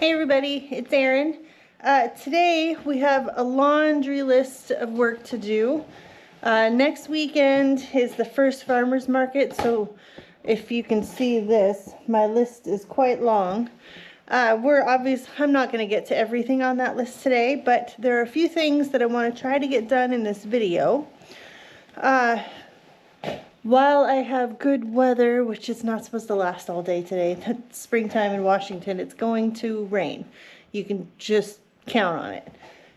Hey everybody, it's Erin. Today we have a laundry list of work to do. Next weekend is the first farmers market, so if you can see this, my list is quite long. I'm not going to get to everything on that list today, but there are a few things that I want to try to get done in this video. While I have good weather, which is not supposed to last all day today, it's springtime in Washington, it's going to rain. You can just count on it.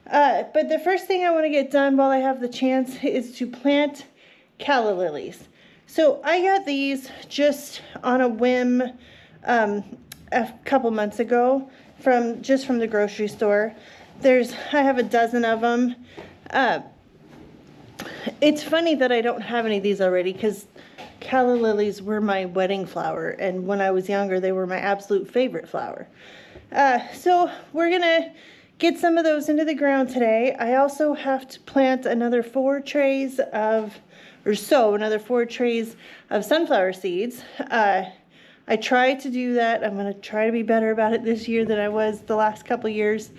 But the first thing I want to get done while I have the chance is to plant calla lilies. So I got these just on a whim a couple months ago from the grocery store. I have a dozen of them. It's funny that I don't have any of these already because calla lilies were my wedding flower, and when I was younger they were my absolute favorite flower. So we're gonna get some of those into the ground today. I also have to plant another 4 trays of sunflower seeds. I tried to do that. I'm gonna try to be better about it this year than I was the last couple years,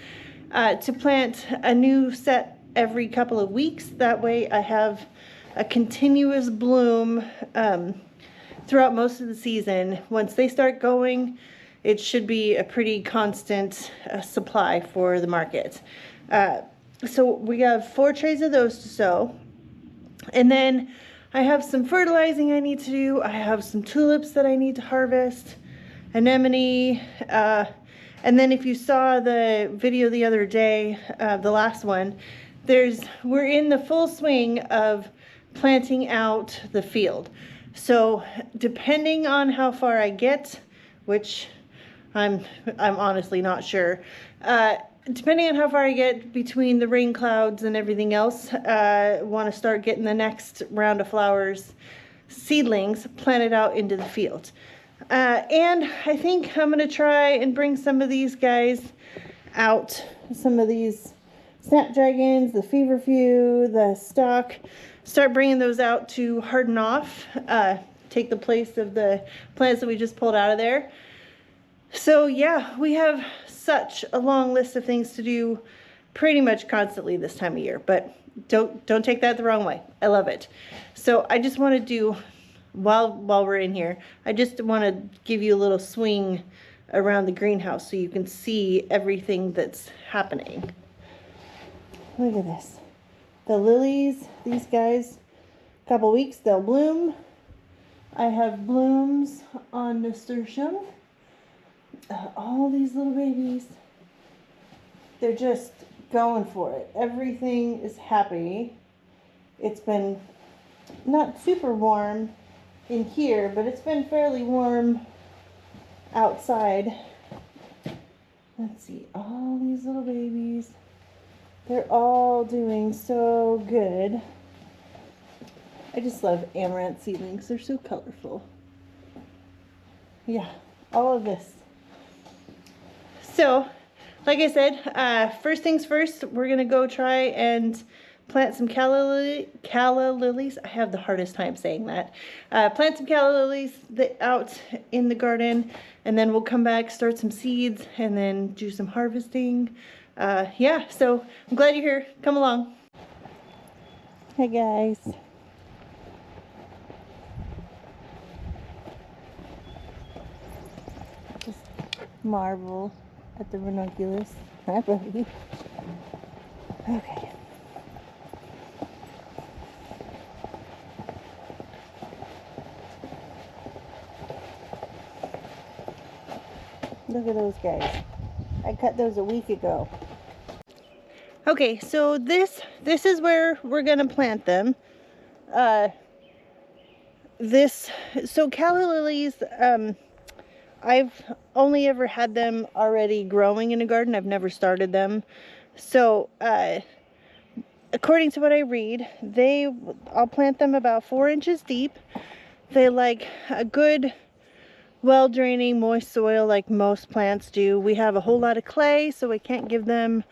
to plant a new set every couple of weeks. That way I have a continuous bloom throughout most of the season. Once they start going, it should be a pretty constant supply for the market. So we have 4 trays of those to sow. And then I have some fertilizing I need to do. I have some tulips that I need to harvest, anemone, and then if you saw the video the other day, the last one, we're in the full swing of planting out the field. So depending on how far I get, which I'm honestly not sure, depending on how far I get between the rain clouds and everything else, I want to start getting the next round of seedlings planted out into the field. And I think I'm going to try and bring some of these guys out, some of these snapdragons, the feverfew, the stock, start bringing those out to harden off, take the place of the plants that we just pulled out of there. So yeah, we have such a long list of things to do pretty much constantly this time of year, but don't take that the wrong way. I love it. So I just want to do, while we're in here, I just want to give you a little swing around the greenhouse so you can see everything that's happening. Look at this. The lilies, these guys, a couple weeks they'll bloom. I have blooms on nasturtium. All these little babies, they're just going for it. Everything is happy. It's been not super warm in here, but it's been fairly warm outside. Let's see, all these little babies. They're all doing so good. I just love amaranth seedlings. They're so colorful. Yeah, all of this. So, like I said, first things first, we're going to go try and plant some calla lilies. I have the hardest time saying that. Plant some calla lilies out in the garden, and then we'll come back, start some seeds, and then do some harvesting. Yeah, so I'm glad you're here. Come along. Hey guys. Just marvel at the ranunculus. Hi, buddy. Okay. Look at those guys. I cut those a week ago. Okay, so this is where we're gonna plant them. So calla lilies, I've only ever had them already growing in a garden. I've never started them. So according to what I read, I'll plant them about 4 inches deep. They like a good, well-draining, moist soil like most plants do. We have a whole lot of clay, so I can't give them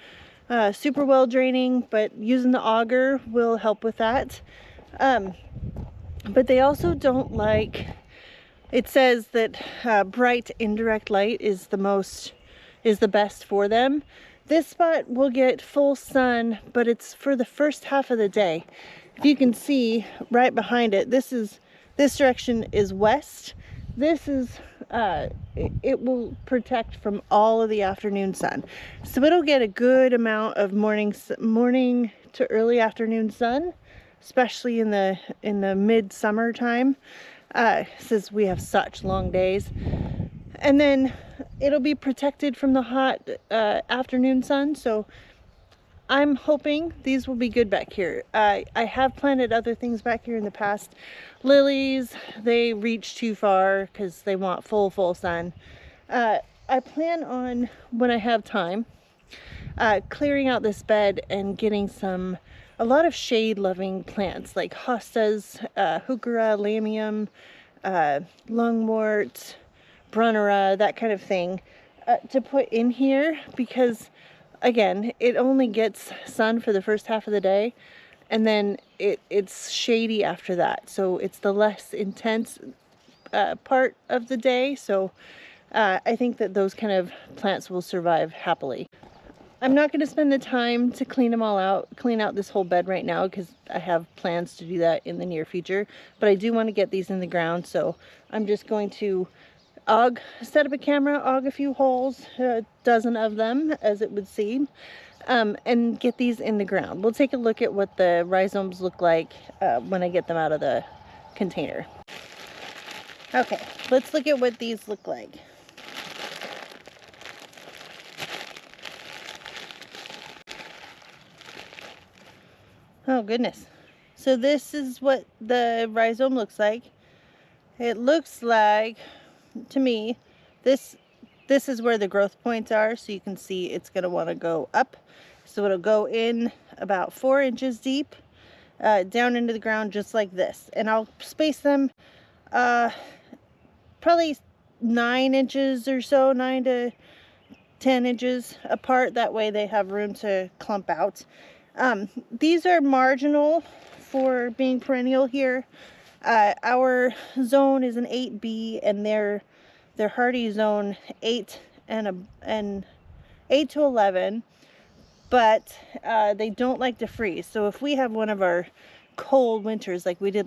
super well draining, but using the auger will help with that. But they also don't like, it says that bright indirect light is the most is the best for them. This spot will get full sun, but it's for the first half of the day. If you can see right behind it, this direction is west. This is it will protect from all of the afternoon sun, so it'll get a good amount of morning to early afternoon sun, especially in the midsummer time, since we have such long days. And then it'll be protected from the hot afternoon sun, so I'm hoping these will be good back here. I have planted other things back here in the past. Lilies, they reach too far because they want full sun. I plan on, when I have time, clearing out this bed and getting a lot of shade-loving plants like hostas, heuchera, lamium, lungwort, brunnera, that kind of thing, to put in here, because again, it only gets sun for the first half of the day, and then it's shady after that, so it's the less intense part of the day. So I think that those kind of plants will survive happily. I'm not going to spend the time to clean them all out, clean out this whole bed right now, because I have plans to do that in the near future, but I do want to get these in the ground, so I'm just going to set up a camera, a few holes, a dozen of them as it would seem, and get these in the ground. We'll take a look at what the rhizomes look like when I get them out of the container. Okay, let's look at what these look like. Oh goodness. So this is what the rhizome looks like. It looks like, to me, this is where the growth points are, so you can see it's going to want to go up. So it'll go in about 4 inches deep, down into the ground just like this. And I'll space them probably 9 inches or so, 9 to 10 inches apart. That way they have room to clump out. These are marginal for being perennial here. Our zone is an 8B, and they're hardy zone 8 and 8 to 11, but they don't like to freeze. So if we have one of our cold winters like we did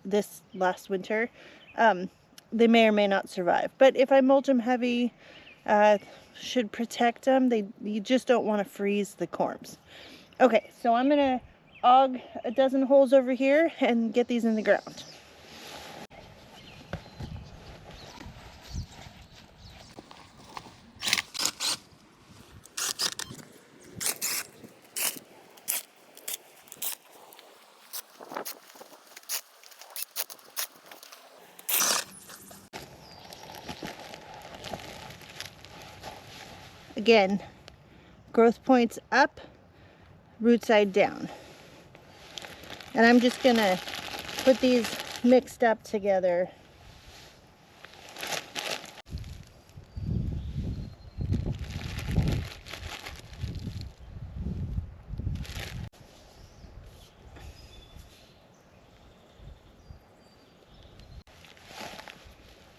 this last winter, they may or may not survive. But if I mulch them heavy, should protect them. You just don't want to freeze the corms. Okay, so I'm gonna aug a dozen holes over here and get these in the ground. Again, growth points up, root side down. And I'm just gonna put these mixed up together.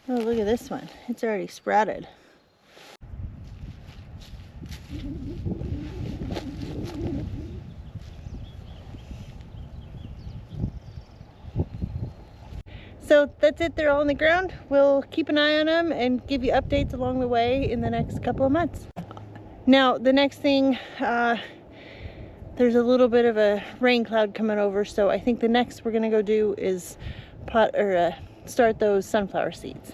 Oh, look at this one. It's already sprouted. So that's it, they're all on the ground. We'll keep an eye on them and give you updates along the way in the next couple of months. Now, the next thing, there's a little bit of a rain cloud coming over, so I think the next we're gonna go do is start those sunflower seeds.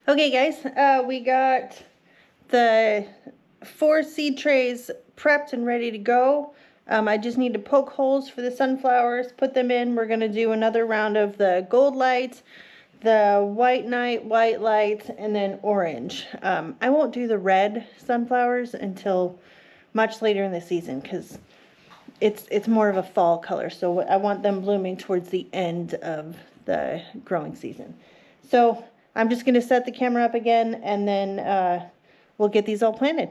Okay guys, we got the 4 seed trays prepped and ready to go. I just need to poke holes for the sunflowers, put them in. We're gonna do another round of the gold light, the white night, white light, and then orange. I won't do the red sunflowers until much later in the season because it's more of a fall color. So I want them blooming towards the end of the growing season. So I'm just going to set the camera up again, and then we'll get these all planted.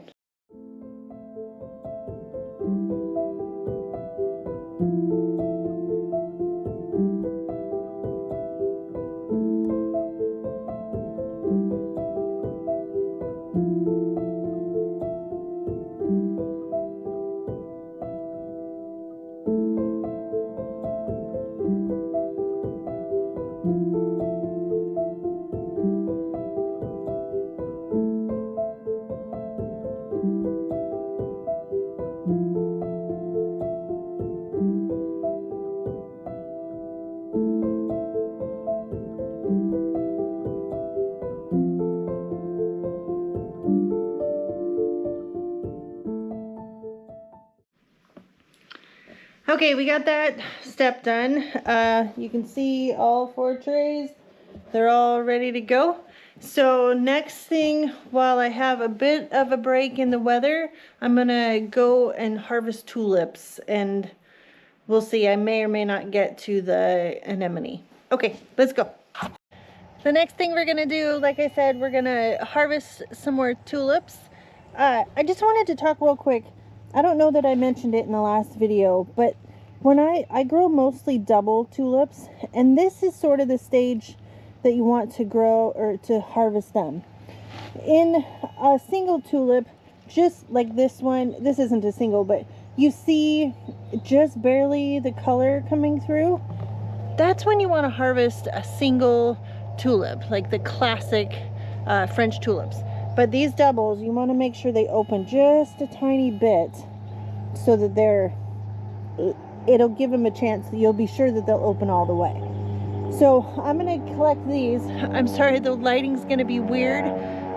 Okay, we got that step done. You can see all 4 trays. They're all ready to go. So next thing, while I have a bit of a break in the weather, I'm gonna go and harvest tulips, and we'll see. I may or may not get to the anemone. Okay, let's go. The next thing we're gonna do, like I said, we're gonna harvest some more tulips. I just wanted to talk real quick. I don't know that I mentioned it in the last video, but when I grow mostly double tulips, and this is sort of the stage that you want to grow or to harvest them. In a single tulip, just like this one, this isn't a single, but you see just barely the color coming through. That's when you want to harvest a single tulip, like the classic French tulips. But these doubles, you want to make sure they open just a tiny bit so that it'll give them a chance. You'll be sure that they'll open all the way. So I'm going to collect these. I'm sorry, the lighting's going to be weird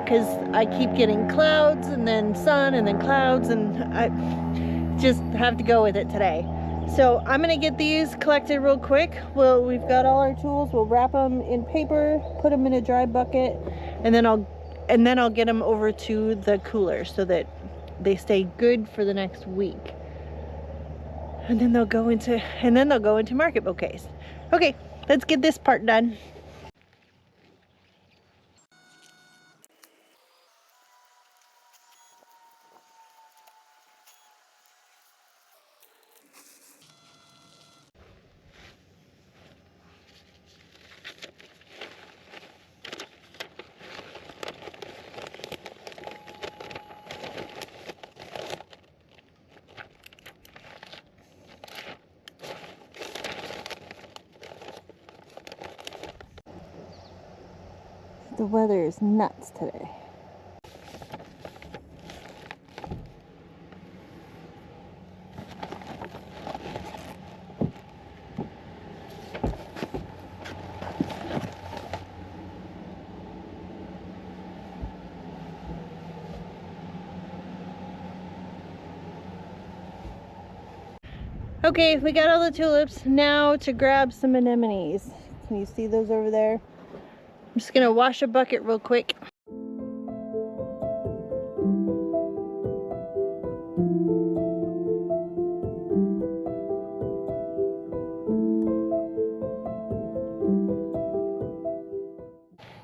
because I keep getting clouds and then sun and then clouds, and I just have to go with it today. So I'm going to get these collected real quick. We've got all our tools. We'll wrap them in paper, put them in a dry bucket, and then I'll get them over to the cooler so that they stay good for the next week. And then they'll go into market bouquets. Okay, let's get this part done. The weather is nuts today. Okay, we got all the tulips. Now to grab some anemones. Can you see those over there? I'm just gonna wash a bucket real quick.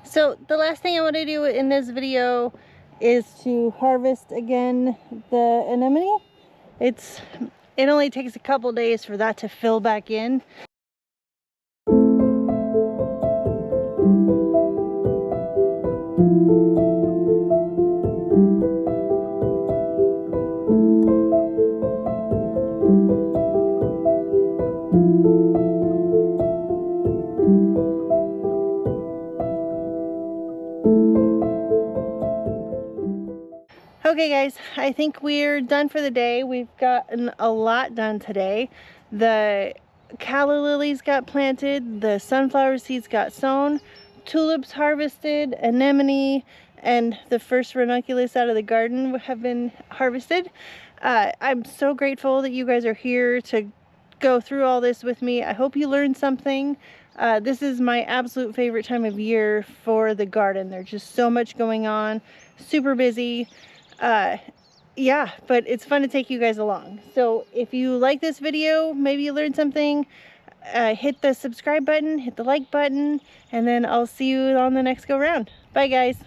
So the last thing I want to do in this video is to harvest again the anemone. It only takes a couple days for that to fill back in. Okay guys, I think we're done for the day. We've gotten a lot done today. The calla lilies got planted, the sunflower seeds got sown, tulips harvested, anemone, and the first ranunculus out of the garden have been harvested. I'm so grateful that you guys are here to go through all this with me. I hope you learned something. This is my absolute favorite time of year for the garden. There's just so much going on, super busy. Yeah, but it's fun to take you guys along. So if you like this video, maybe you learned something, hit the subscribe button, hit the like button, and then I'll see you on the next go round. Bye guys.